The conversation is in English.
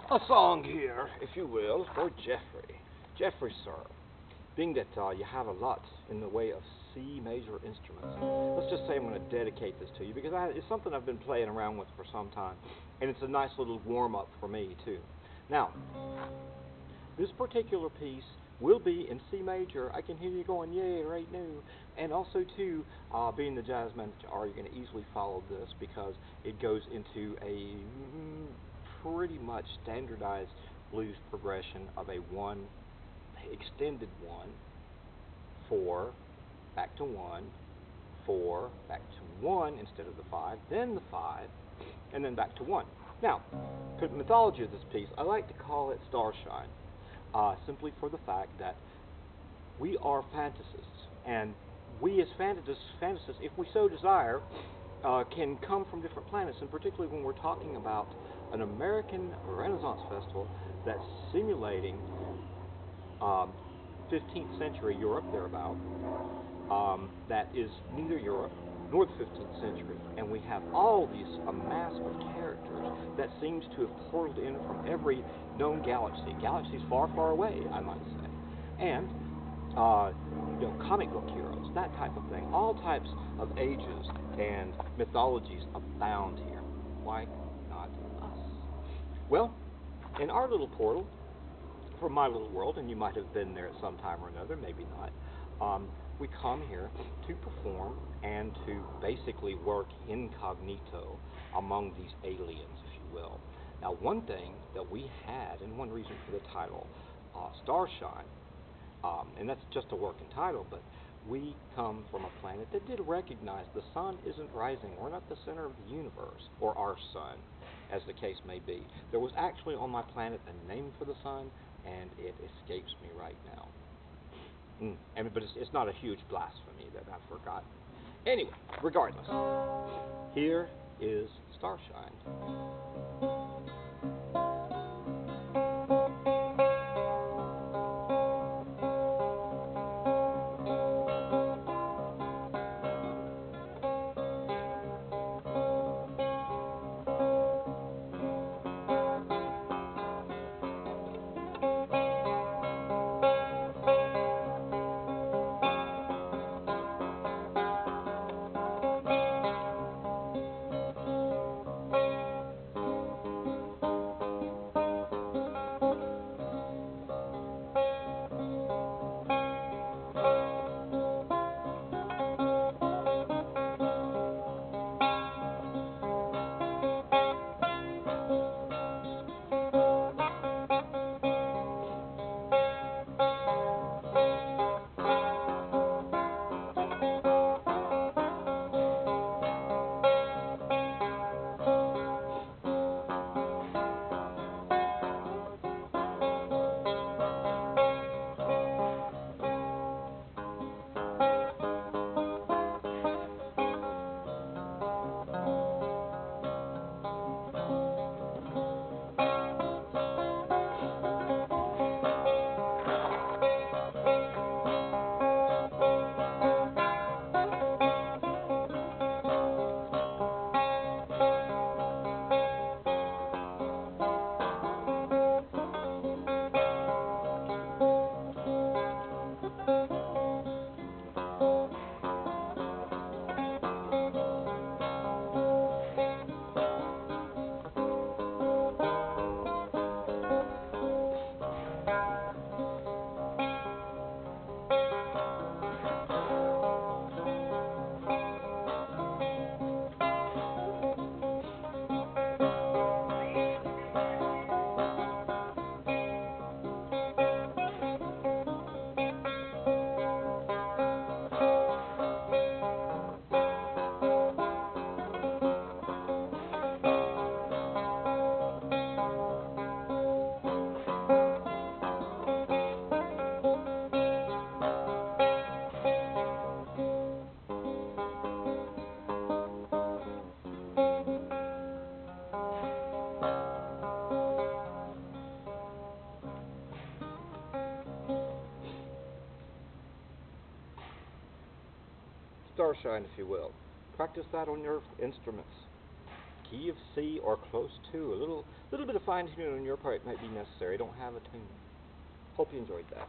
A song here, if you will, for Jeffrey. Jeffrey, sir, being that you have a lot in the way of C major instruments, let's just say I'm going to dedicate this to you because it's something I've been playing around with for some time, and it's a nice little warm-up for me, too. Now, this particular piece will be in C major. I can hear you going, yay, right now. And also, too, being the jazz man that you are, you're going to easily follow this because it goes into a pretty much standardized blues progression of a 1, extended 1, 4, back to 1, 4, back to 1 instead of the 5, then the 5, and then back to 1. Now, the mythology of this piece, I like to call it Starshine, simply for the fact that we are fantasists, and we as fantasists, if we so desire, can come from different planets, and particularly when we're talking about an American Renaissance festival that's simulating 15th century Europe, thereabout, that is neither Europe nor the 15th century, and we have all these mass of characters that seems to have portaled in from every known galaxies far, far away, I might say, and comic book heroes, that type of thing. All types of ages and mythologies abound here. Why not us? Well, in our little portal, from my little world, and you might have been there at some time or another, maybe not, we come here to perform and to basically work incognito among these aliens, if you will. Now, one thing that we had, and one reason for the title, Starshine, and that's just a working title, but we come from a planet that did recognize the sun isn't rising. We're not the center of the universe, or our sun, as the case may be. There was actually on my planet a name for the sun, and it escapes me right now. But it's not a huge blasphemy that I've forgotten. Anyway, regardless, here is Starshine. Starshine, if you will. Practice that on your instruments. key of C or close to. A little bit of fine tuning on your part might be necessary. I don't have a tune. Hope you enjoyed that.